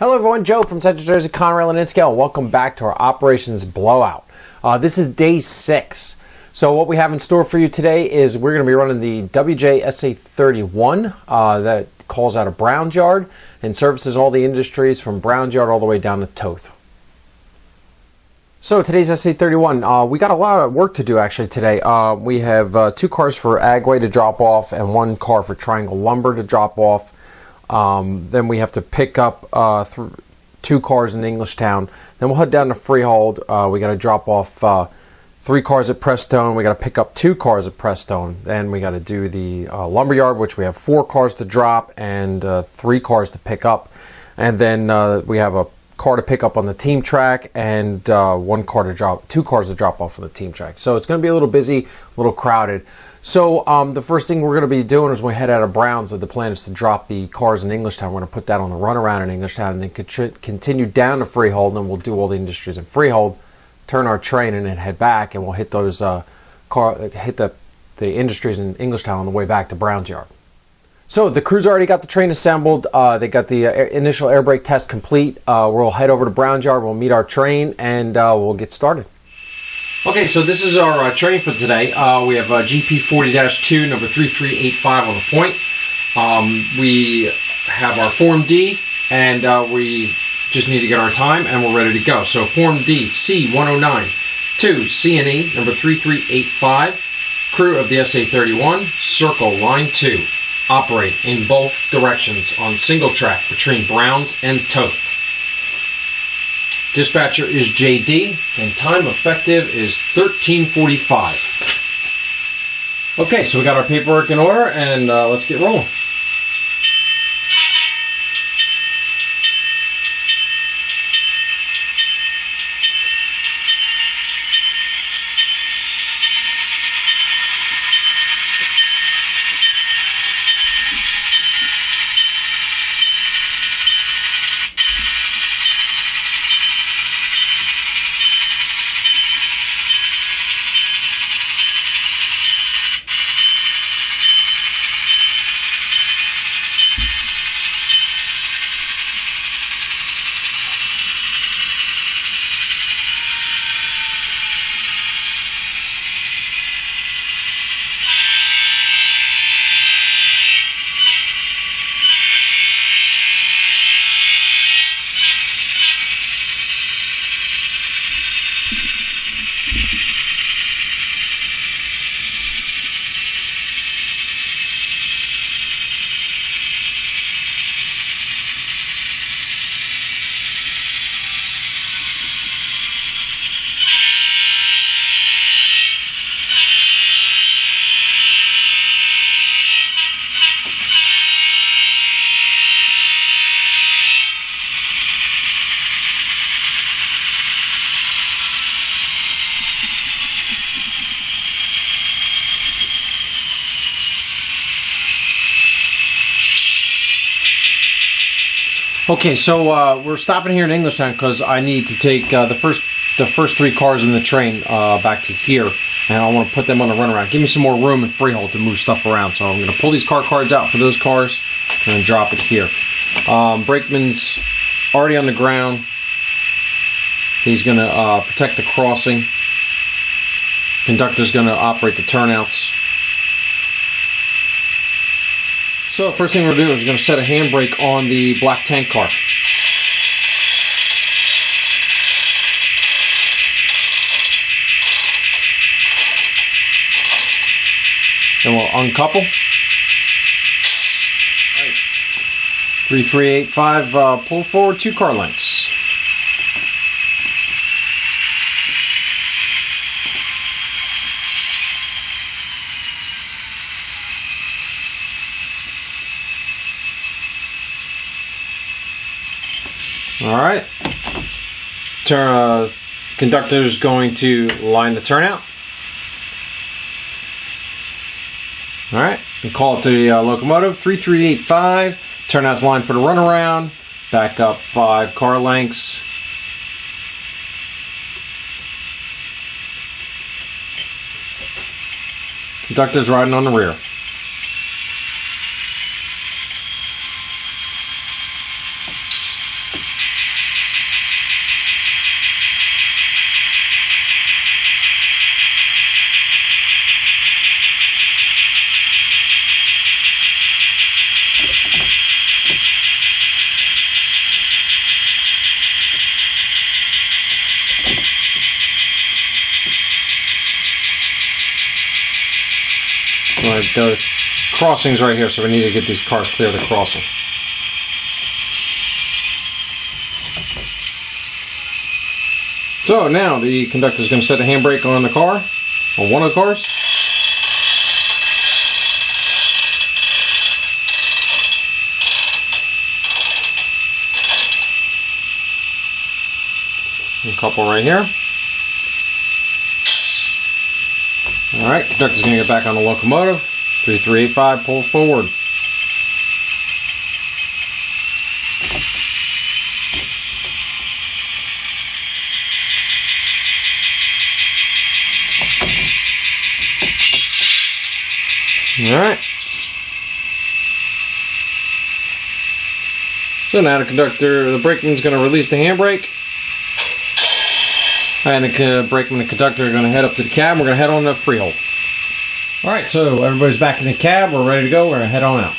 Hello everyone, Joe from Central Jersey Conrail and Inscale. Welcome back to our Operations Blowout. This is day 6. So what we have in store for you today is we're going to be running the WJSA-31 that calls out of Browns Yard and services all the industries from Browns Yard all the way down to Toth. So today's SA-31, we got a lot of work to do actually today. We have 2 cars for Agway to drop off and 1 car for Triangle Lumber to drop off. Then we have to pick up 2 cars in Englishtown. Then we'll head down to Freehold. We got to drop off 3 cars at Prestone. We got to pick up 2 cars at Prestone. Then we got to do the lumberyard, which we have 4 cars to drop and 3 cars to pick up. And then we have a car to pick up on the team track and 2 cars to drop off on the team track. So it's going to be a little busy, a little crowded. So the first thing we're going to be doing is when we head out of Browns, the plan is to drop the cars in Englishtown. We're going to put that on the runaround in Englishtown and then continue down to Freehold, and we'll do all the industries in Freehold, turn our train and then head back, and we'll hit those the industries in Englishtown on the way back to Browns Yard. So the crew's already got the train assembled. They got the initial air brake test complete. We'll head over to Browns Yard. We'll meet our train and we'll get started. Okay, so this is our train for today. We have GP 40-2, number 3385 on the point. We have our Form D, and we just need to get our time, and we're ready to go. So Form D, C109 to CNE, number 3385, crew of the SA-31, circle line 2, operate in both directions on single track between Browns and Toth. Dispatcher is JD, and time effective is 13:45. Okay, so we got our paperwork in order, and let's get rolling. Okay, so we're stopping here in Englishtown because I need to take the first 3 cars in the train back to here, and I want to put them on the runaround. Give me some more room in Freehold to move stuff around, so I'm going to pull these car cards out for those cars and then drop it here. Brakeman's already on the ground. He's going to protect the crossing. Conductor's going to operate the turnouts. So the first thing we're going to do is we're going to set a handbrake on the black tank car. Then we'll uncouple. 3385, pull forward 2 car lengths. Alright, conductor's going to line the turnout. Alright, and call it to the locomotive, 3385, turnout's line for the runaround, back up 5 car lengths. Conductor's riding on the rear. Right, the crossing's right here, so we need to get these cars clear of the crossing. So now the conductor is going to set the handbrake on the car, on one of the cars. A couple right here. Alright, conductor's going to get back on the locomotive. 3385, pull forward. Alright. So now the brakeman's going to release the handbrake. And the brakeman and the conductor are going to head up to the cab. We're going to head on to Freehold. Alright, so everybody's back in the cab. We're ready to go. We're going to head on out.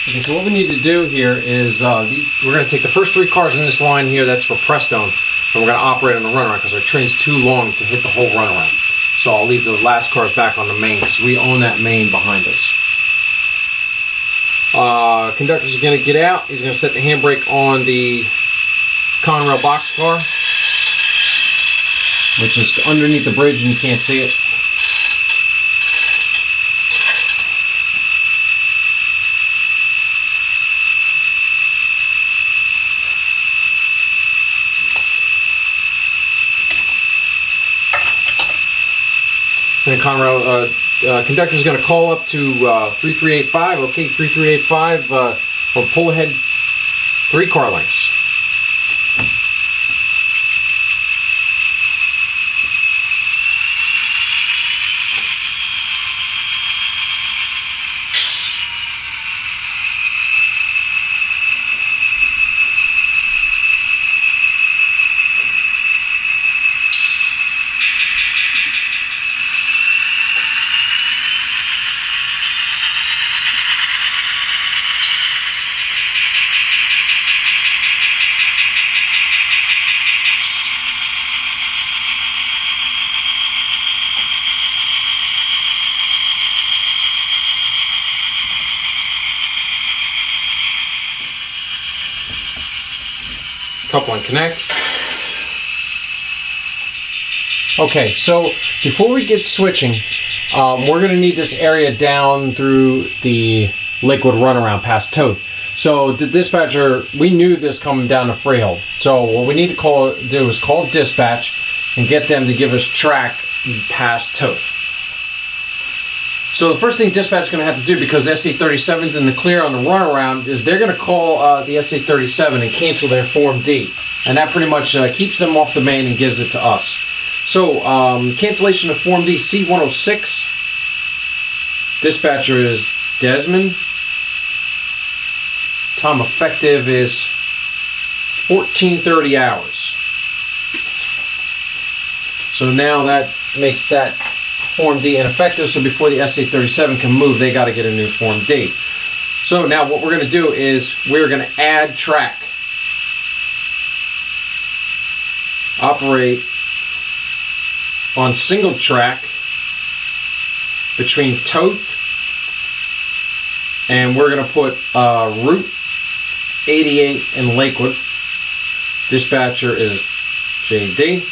Okay, so what we need to do here is we're going to take the first 3 cars in this line here, that's for Prestone, and we're going to operate on the runaround because our train's too long to hit the whole runaround. So I'll leave the last cars back on the main because we own that main behind us. Conductor's going to get out. He's going to set the handbrake on the Conrail boxcar, which is underneath the bridge and you can't see it. And the Conrail conductor is going to call up to 3385. Okay, 3385 will pull ahead 3 car lengths. Couple and connect. Okay, so before we get switching, we're going to need this area down through the liquid runaround past Toth. So the dispatcher, we knew this coming down to Freehold. So what we need to do is call dispatch and get them to give us track past Toth. So the first thing dispatch is going to have to do, because the SA-37 is in the clear on the runaround, is they're going to call the SA-37 and cancel their Form D. And that pretty much keeps them off the main and gives it to us. So cancellation of Form D C-106. Dispatcher is Desmond. Time effective is 14:30 hours. So now that makes that Form D ineffective, so before the SA-37 can move, they got to get a new Form D. So now what we're going to do is we're going to add track. operate on single track between Toth, and we're going to put Route 88 in Lakewood. Dispatcher is JD.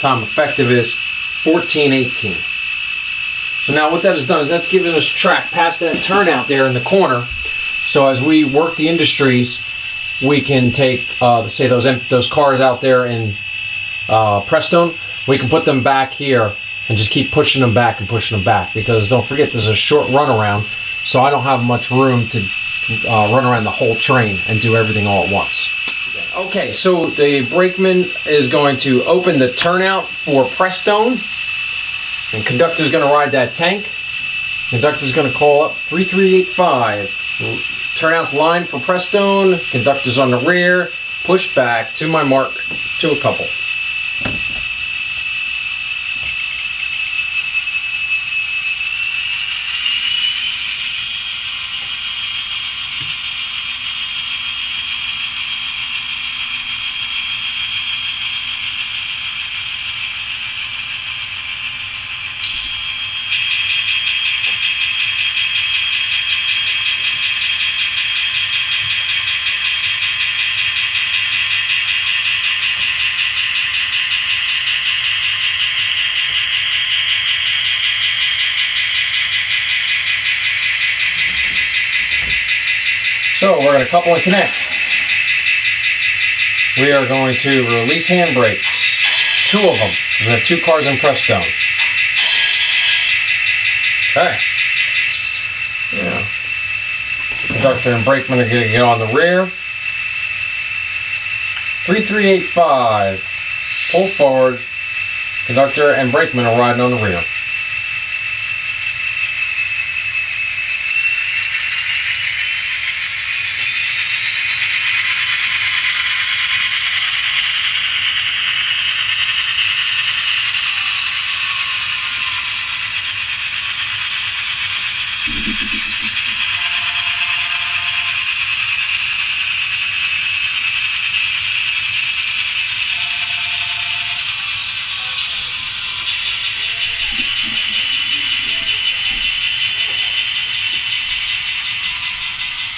Time effective is 14:18. So now what that has done is that's given us track past that turnout there in the corner. So as we work the industries, we can take, say, those cars out there in Prestone, we can put them back here and just keep pushing them back and pushing them back, because don't forget there's a short runaround, so I don't have much room to run around the whole train and do everything all at once. Okay, so the brakeman is going to open the turnout for Prestone, and conductor's going to ride that tank. Conductor's going to call up 3385. Turnout's line for Prestone. Conductor's on the rear. Push back to my mark to a couple. So we're going to couple and connect. We are going to release handbrakes. 2 of them. We have 2 cars in Prestone. Okay. Yeah. Conductor and brakeman are going to get on the rear. 3385. Pull forward. Conductor and brakeman are riding on the rear.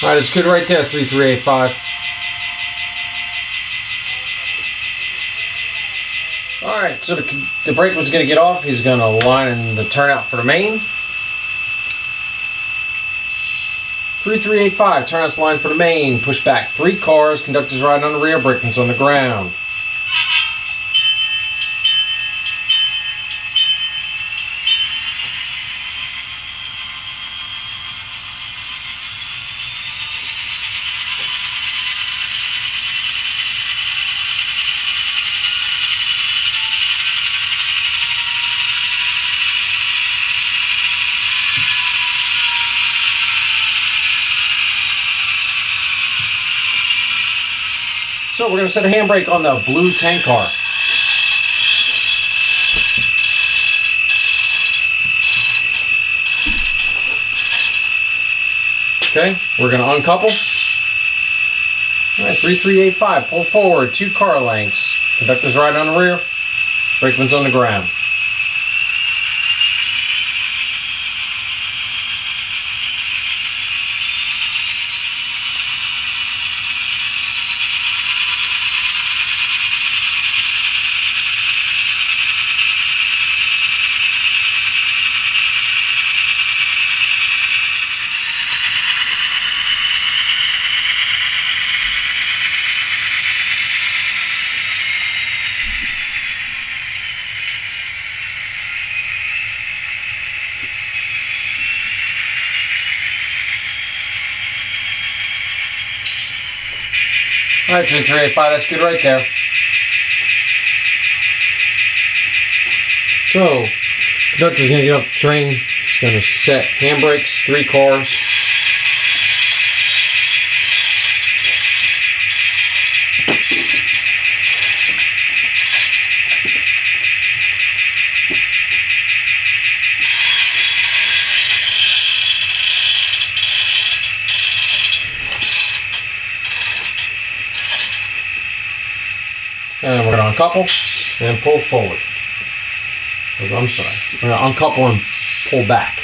Alright, it's good right there, 3385. Alright, so the brakeman's going to get off. He's going to line in the turnout for the main. 3385, turnout's line for the main. Push back 3 cars. Conductor's riding on the rear. Brakeman's on the ground. So we're going to set a handbrake on the blue tank car. Okay, we're going to uncouple. All right, 3385, pull forward, 2 car lengths. Conductor's riding on the rear, brakeman's on the ground. Alright, 3385, that's good right there. So, conductor's going to get off the train. He's going to set handbrakes, 3 cars. And we're going to uncouple and pull forward. I'm sorry. We're going to uncouple and pull back.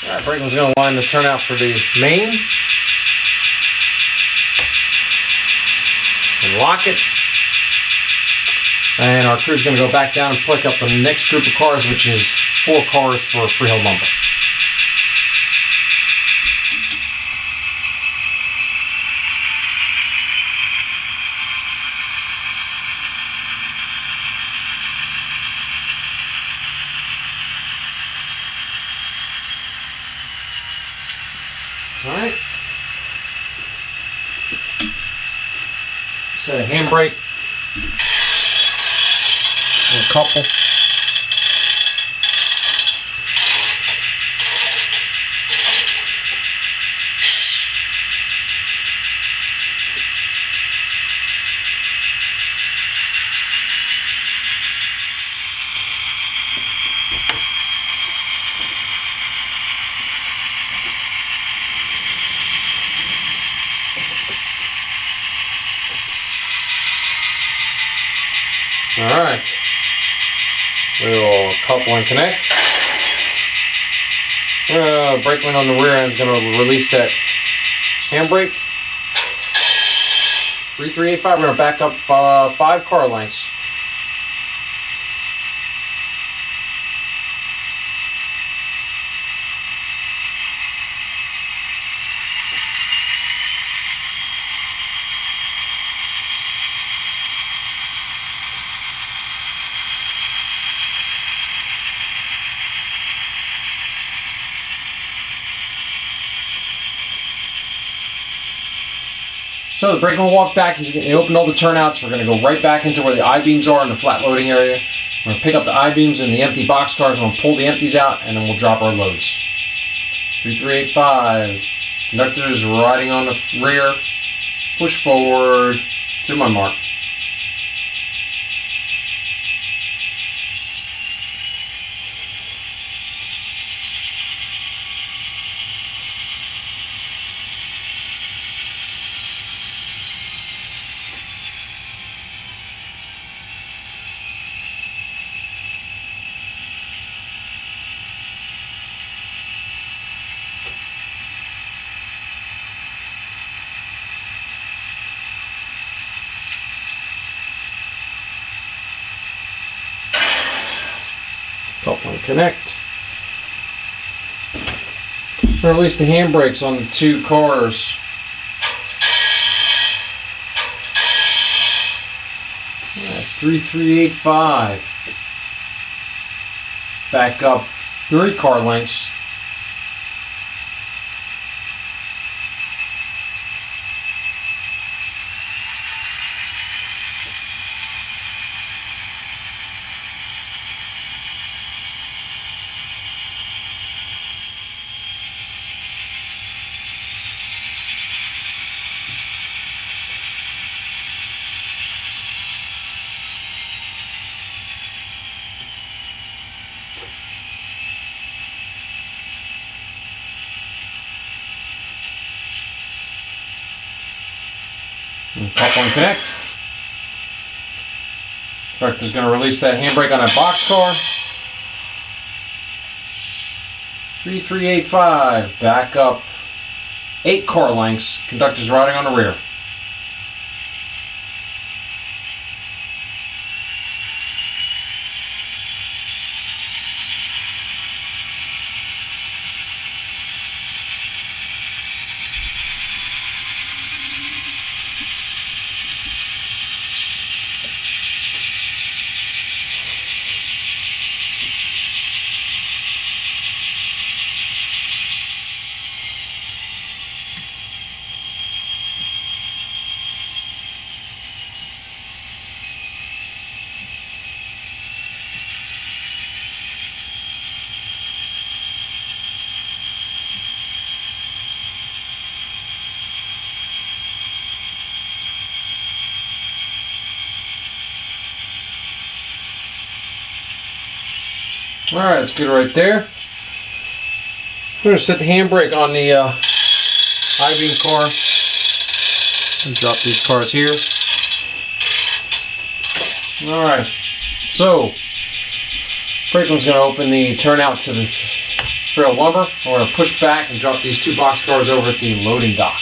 Alright, brakeman's going to line the turnout for the main. And lock it. And our crew's going to go back down and pick up the next group of cars, which is 4 cars for Freehold lumber. Alright. Set a handbrake. A couple. Alright, we'll couple and connect. Brakeman on the rear end is going to release that handbrake. 3385, we're going to back up 5 car lengths. So the brakeman will walk back, he opened all the turnouts, we're going to go right back into where the I-beams are in the flat loading area. We're going to pick up the I-beams and the empty box cars, we're going to pull the empties out, and then we'll drop our loads. 3385, conductors riding on the rear, push forward to my mark. Couple and connect. Just release the handbrakes on the 2 cars. Right, 3385. Back up 3 car lengths. And couple and connect. Conductor's going to release that handbrake on that box car. 3385, back up 8 car lengths. Conductor's riding on the rear. Alright, let's get it right there. I'm going to set the handbrake on the I-beam car and drop these cars here. Alright, so brakeman's going to open the turnout to the Freehold lumber. We're going to push back and drop these two box cars over at the loading dock.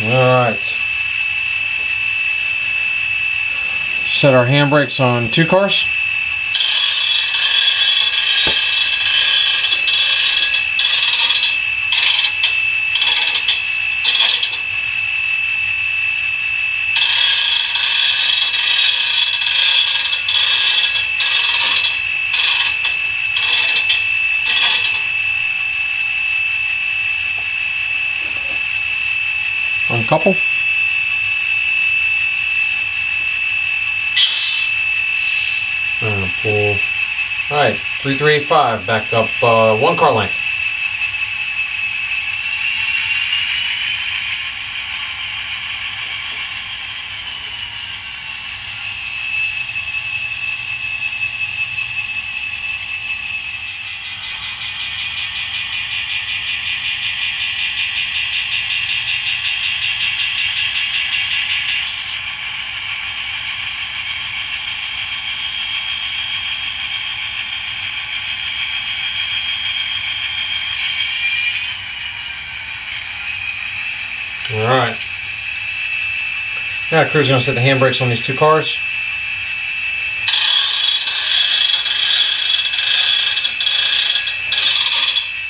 Alright. Set our handbrakes on two cars. Uncouple. And pull. Alright, 3385, back up 1 car length. Alright. Now crew's going to set the handbrakes on these two cars.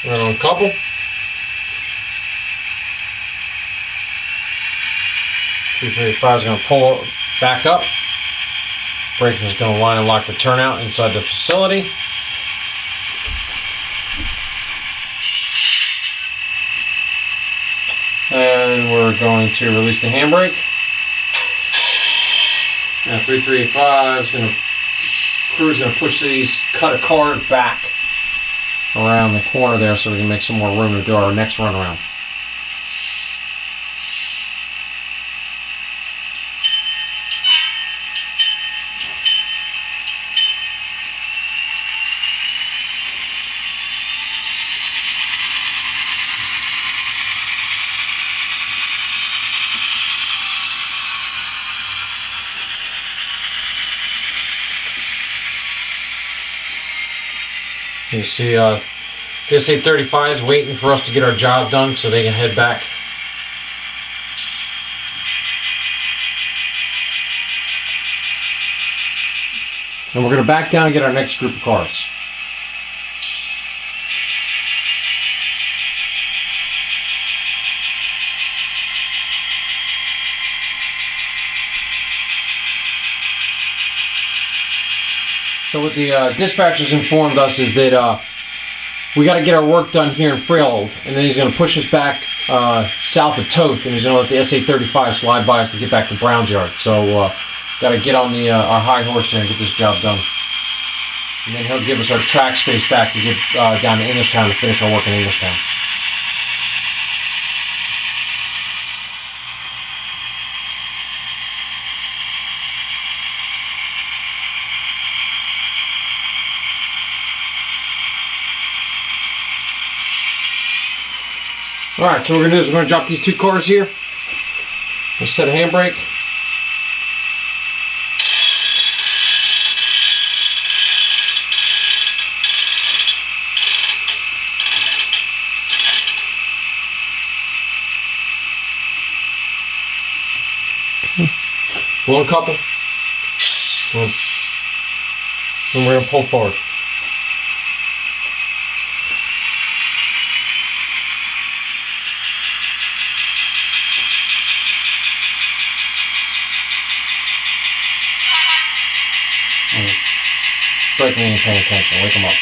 We're going to uncouple. 235 is going to pull back up. Brakeman's going to line and lock the turnout inside the facility. And we're going to release the handbrake. Now 3385 is going to, crew's going to push these cut cars back around the corner there so we can make some more room to do our next run around. You see, WJSA-31 is waiting for us to get our job done so they can head back. And we're going to back down and get our next group of cars. So what the dispatchers informed us is that we got to get our work done here in Freehold, and then he's going to push us back south of Toth, and he's going to let the SA-35 slide by us to get back to Brown's Yard. So got to get on the our high horse here and get this job done. And then he'll give us our track space back to get down to Englishtown to finish our work in Englishtown. Alright, so what we're going to do is we're going to drop these two cars here. Let's set a handbrake. We'll uncouple. And we're going to pull forward. Brakeman ain't paying attention. Wake him up.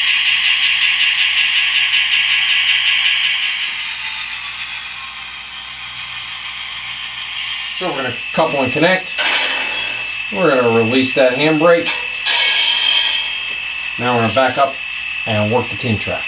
So we're going to couple and connect. We're going to release that handbrake. Now we're going to back up and work the team track.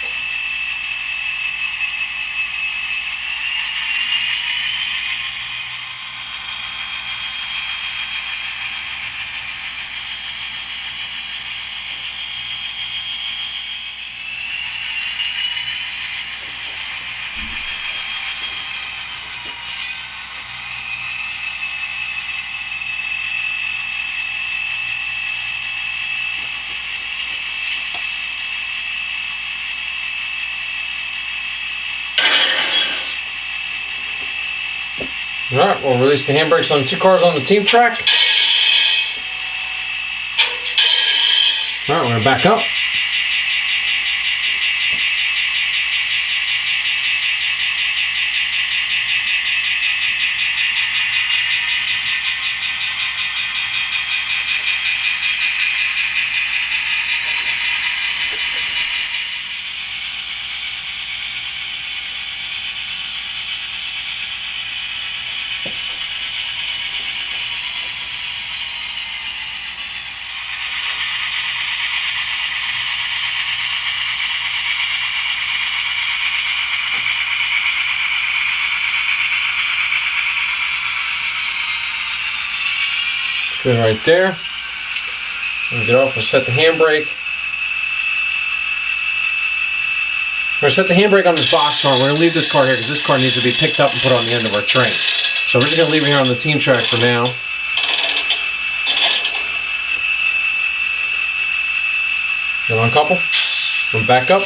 Alright, we'll release the handbrakes on the 2 cars on the team track. Alright, we're going to back up. Good right there. We'll get off and set the handbrake. We're going to set the handbrake on this box car. We're going to leave this car here because this car needs to be picked up and put on the end of our train. So we're just going to leave it here on the team track for now. We'll uncouple. We'll back up.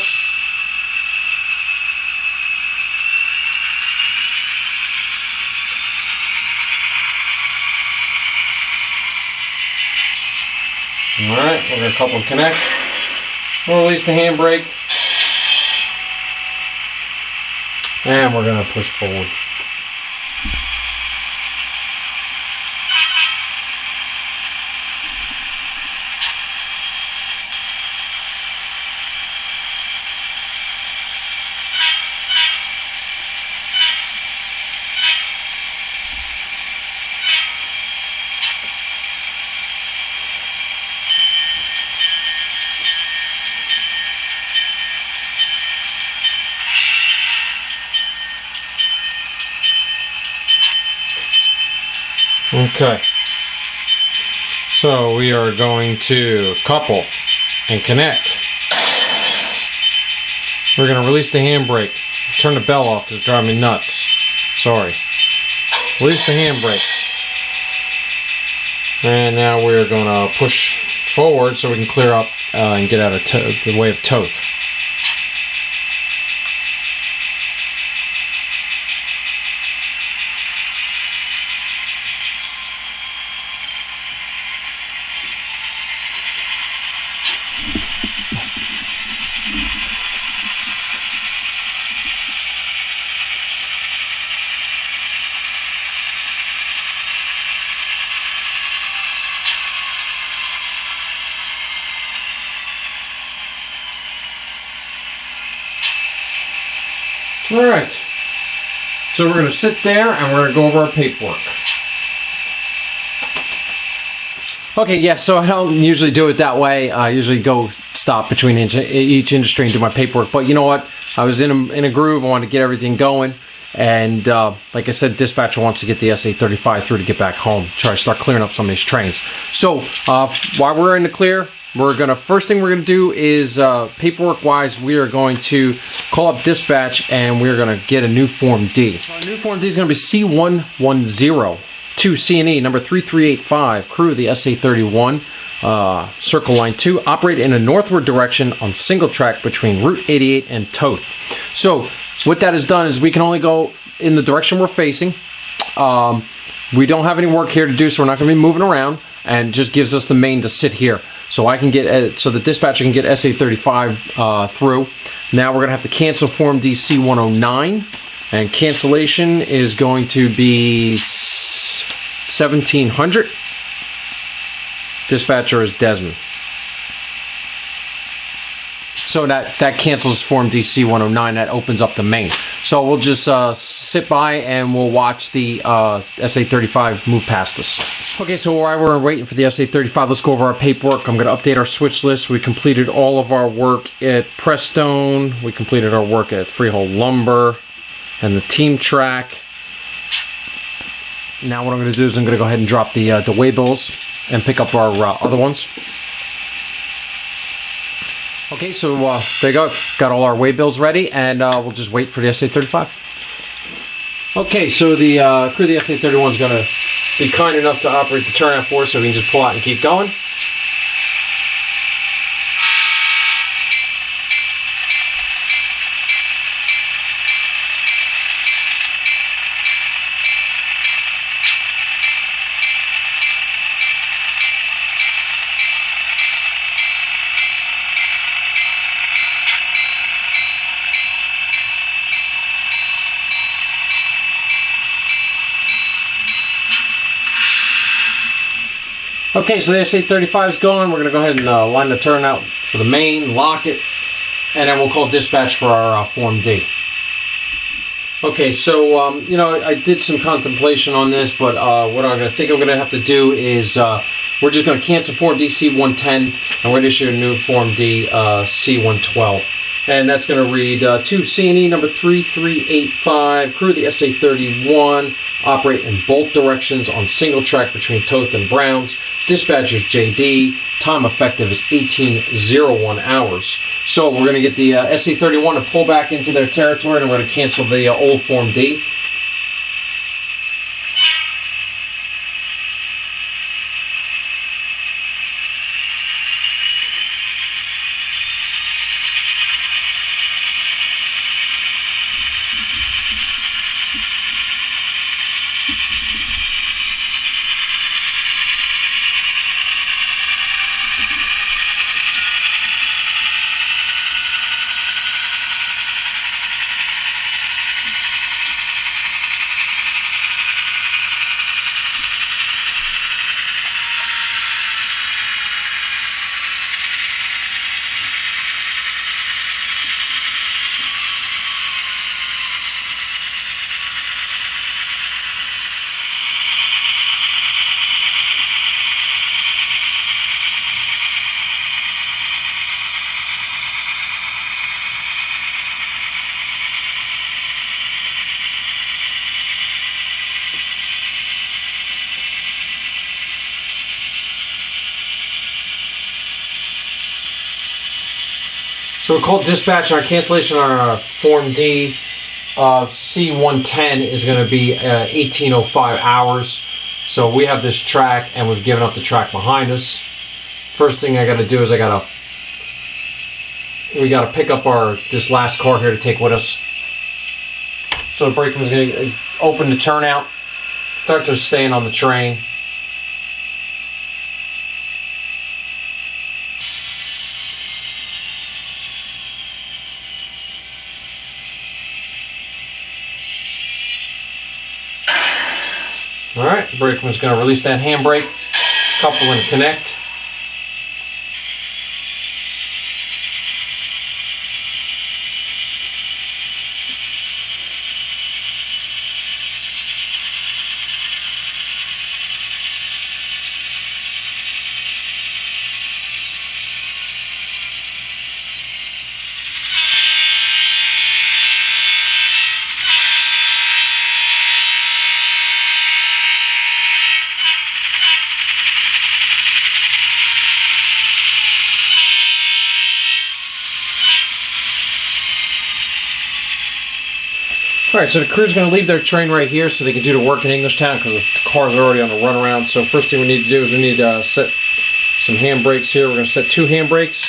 Alright, we're going to couple and connect. We'll release the handbrake. And we're going to push forward. Okay, so we are going to couple and connect. We're going to release the handbrake. Turn the bell off because it's driving me nuts. Sorry. Release the handbrake. And now we're going to push forward so we can clear up and get out of the way of Toth. Alright, so we're going to sit there and we're going to go over our paperwork. Okay, yeah, so I don't usually do it that way. I usually go stop between each industry and do my paperwork. But you know what? I was in a groove. I wanted to get everything going. And like I said, dispatcher wants to get the SA-35 through to get back home. Try to start clearing up some of these trains. So while we're in the clear, first thing we're going to do is paperwork-wise, we are going to call up dispatch and we're going to get a new Form D. So our new Form D is going to be C110 to C&E number 3385, crew of the SA-31, Circle Line 2, operate in a northward direction on single track between Route 88 and Toth. So what that has done is we can only go in the direction we're facing. We don't have any work here to do, so we're not going to be moving around, and just gives us the main to sit here. So I can get so the dispatcher can get SA-35 through. Now we're going to have to cancel Form D C109, and cancellation is going to be 1700. Dispatcher is Desmond. So that cancels Form D C109. That opens up the main. So we'll just sit by and we'll watch the SA-35 move past us. Okay, so while we're waiting for the SA-35, let's go over our paperwork. I'm going to update our switch list. We completed all of our work at Prestone. We completed our work at Freehold Lumber and the team track. Now what I'm going to do is I'm going to go ahead and drop the waybills and pick up our other ones. Okay, so there you go. Got all our waybills ready, and we'll just wait for the SA-35. Okay, so the crew of the SA-31 is going to be kind enough to operate the turnout for us, so we can just pull out and keep going. Okay, so the SA-35 is going. We're going to go ahead and line the turnout for the main, lock it, and then we'll call dispatch for our Form D. Okay, so, you know, I did some contemplation on this, but what I'm going to have to do is we're just going to cancel Form D C-110, and we're going to issue a new Form D C-112. And that's going to read, to C&E number 3385, crew of the SA-31, operate in both directions on single track between Toth and Browns. Dispatcher's JD, time effective is 18:01 hours. So we're going to get the SA-31 to pull back into their territory, and we're going to cancel the old Form D. So we'll call dispatch. Our cancellation on our Form D C-110 is going to be 18:05 hours. So we have this track, and we've given up the track behind us. First thing I got to do is we got to pick up this last car here to take with us. So the brakeman's going to open the turnout. Conductor's staying on the train. Alright, brakeman's going to release that handbrake, couple and connect. Alright, so the crew's going to leave their train right here so they can do the work in Englishtown because the cars are already on the runaround. So first thing we need to do is we need to set some handbrakes here. We're going to set 2 handbrakes.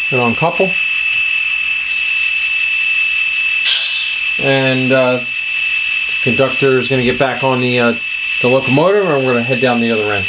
Then uncouple. And the conductor is going to get back on the locomotive, and we're going to head down the other end.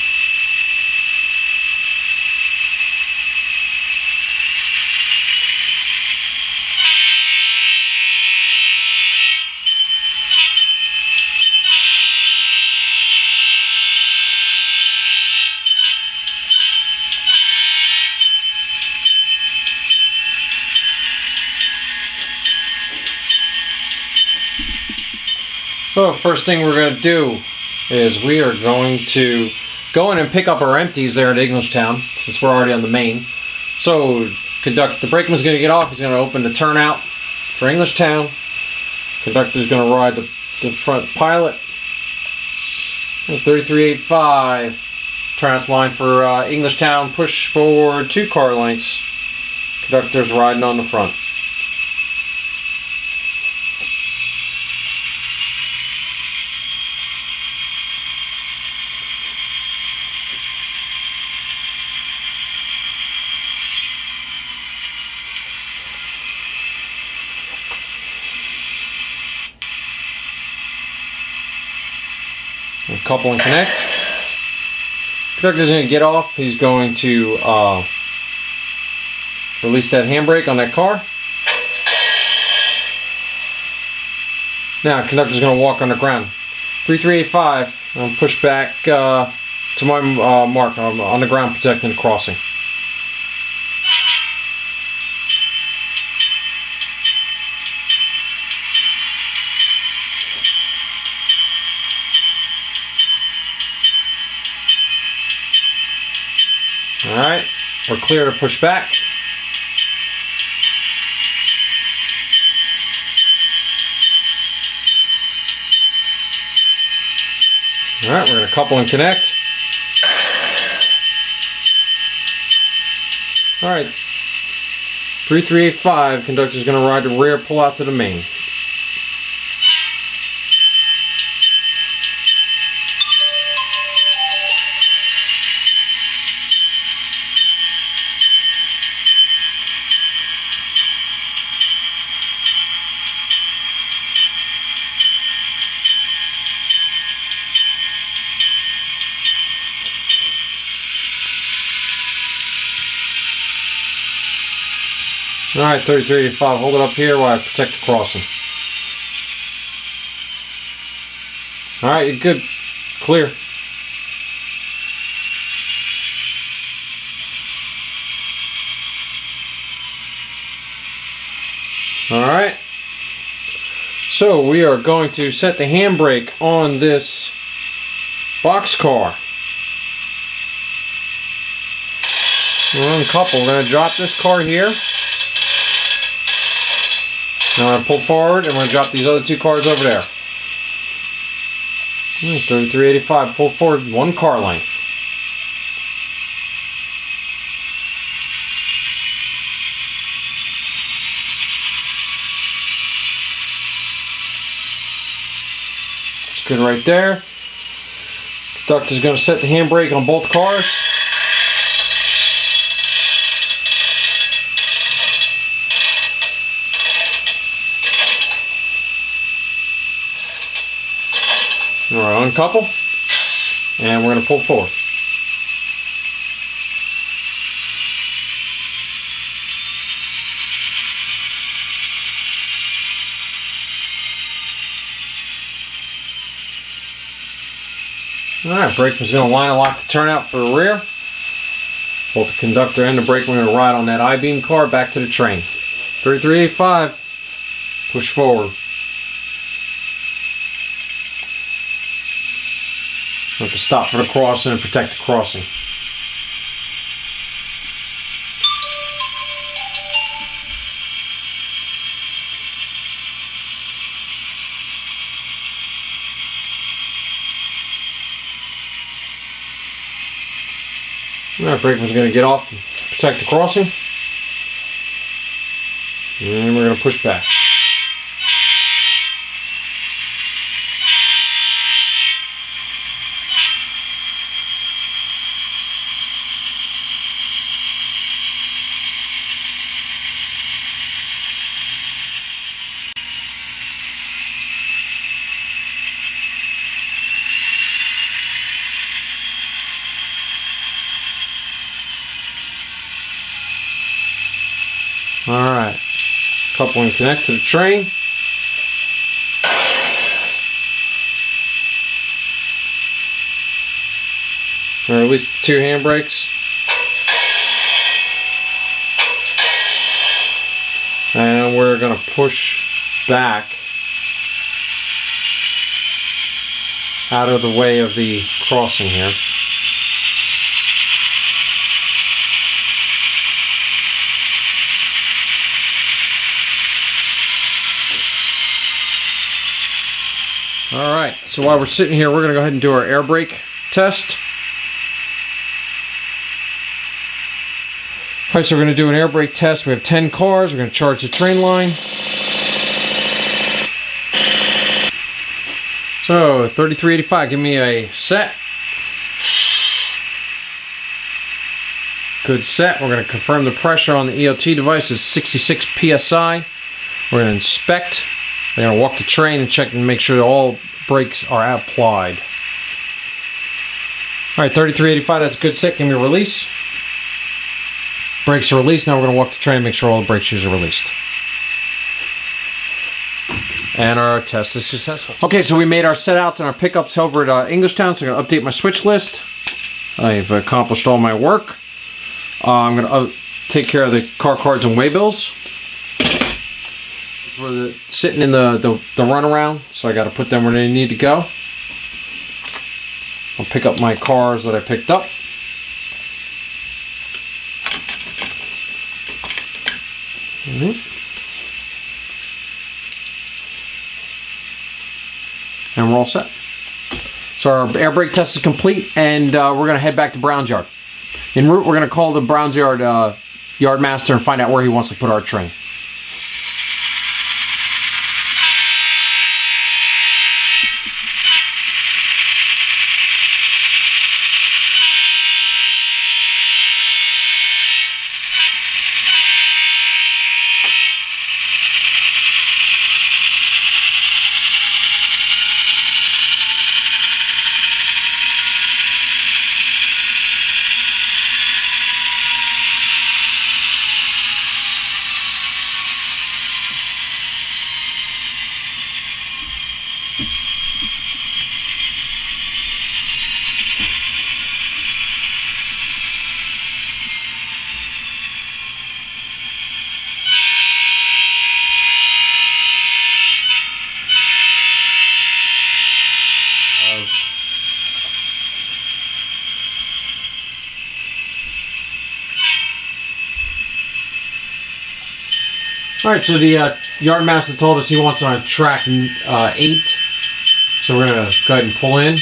So first thing we're going to do is we are going to go in and pick up our empties there at Englishtown, since we're already on the main. So the brakeman's going to get off. He's going to open the turnout for Englishtown. Conductor's going to ride the front pilot. 3385. Turnout's line for Englishtown. Push forward 2 car lengths. Conductor's riding on the front. Couple and connect. Conductor's going to get off. He's going to release that handbrake on that car. Now, conductor's going to walk on the ground. 3385. I'm push back to my mark. I'm on the ground protecting the crossing. Alright, we're clear to push back. Alright, we're going to couple and connect. Alright, 3385, conductor's going to ride the rear, pull out to the main. Alright, 3385, hold it up here while I protect the crossing. Alright, you're good. Clear. Alright. So we are going to set the handbrake on this boxcar. We're uncoupled. We're going to drop this car here. Now I'm going to pull forward and we're going to drop these other 2 cars over there. 3385, pull forward 1 car length. It's good right there. Conductor's going to set the handbrake on both cars. We're going to uncouple, and we're going to pull forward. Alright, brakeman's going to line and lock the turnout for the rear. Both the conductor and the brakeman are going to ride on that I-beam car back to the train. 3385, push forward. Have to stop for the crossing and protect the crossing. Alright, brakeman's going to get off and protect the crossing. And we're going to push back. Alright, couple and connect to the train. Or at least 2 handbrakes. And we're going to push back out of the way of the crossing here. Alright, so while we're sitting here, we're going to go ahead and do our air brake test. Alright, so we're going to do an air brake test. We have 10 cars. We're going to charge the train line. So, 3385, give me a set. Good set. We're going to confirm the pressure on the EOT device is 66 PSI. We're going to inspect. We're going to walk the train and check and make sure that all brakes are applied. Alright, 3385, that's a good set. Give me a release. Brakes are released. Now we're going to walk the train and make sure all the brake shoes are released. And our test is successful. Okay, so we made our setouts and our pickups over at Englishtown, so I'm going to update my switch list. I've accomplished all my work. I'm going to take care of the car cards and waybills. We're sitting in the runaround, so I got to put them where they need to go. I'll pick up my cars that I picked up. And we're all set. So our air brake test is complete, and we're going to head back to Brown's Yard. En route, we're going to call the Brown's Yard yardmaster and find out where he wants to put our train. Alright, so the yardmaster told us he wants on track 8. So we're going to go ahead and pull in.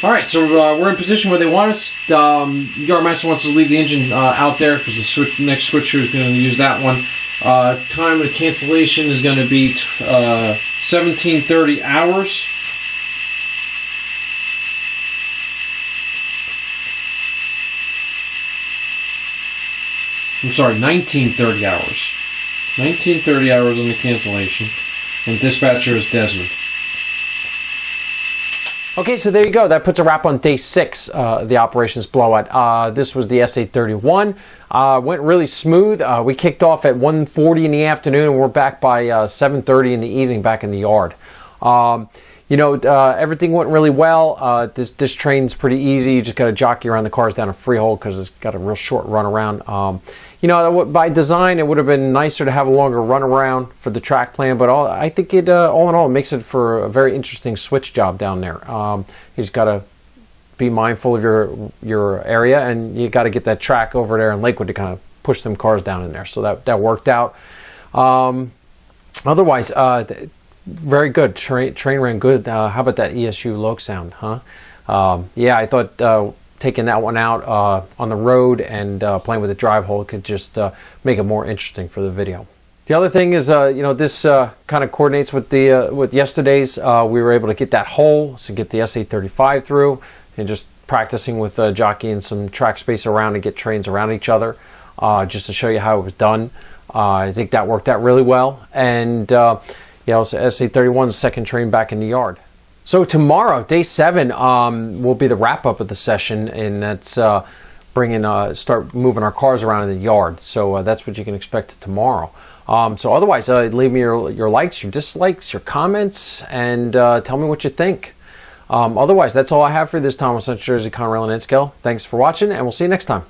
Alright, so we're in position where they want us. Yardmaster wants to leave the engine out there because the next switcher is going to use that one. Time of cancellation is going to be 17:30 hours. I'm sorry, 19:30 hours. 19:30 hours on the cancellation. And dispatcher is Desmond. Okay, so there you go. That puts a wrap on day 6 of the operations blowout. This was the SA-31. Went really smooth. We kicked off at 1:40 in the afternoon, and we're back by 7:30 in the evening back in the yard. Everything went really well. This train's pretty easy. You just got to jockey around the cars down a Freehold because it's got a real short run around. By design, it would have been nicer to have a longer run around for the track plan, but I think it, all in all, makes it for a very interesting switch job down there. You just got to be mindful of your area, and you got to get that track over there in Lakewood to kind of push them cars down in there. So that worked out. Otherwise, very good. Train ran good. How about that ESU log sound, huh? I thought taking that one out on the road and playing with the drive hole could just make it more interesting for the video. The other thing is, this kind of coordinates with yesterday's. We were able to get that hole, so get the SA-35 through, and just practicing with jockeying some track space around and get trains around each other, just to show you how it was done. I think that worked out really well, and SA-31's second train back in the yard. So tomorrow, day 7, will be the wrap-up of the session, and that's start moving our cars around in the yard. So that's what you can expect tomorrow. So otherwise, leave me your likes, your dislikes, your comments, and tell me what you think. Otherwise, that's all I have for this time on Central Jersey, Conrail, and Eddscale. Thanks for watching, and we'll see you next time.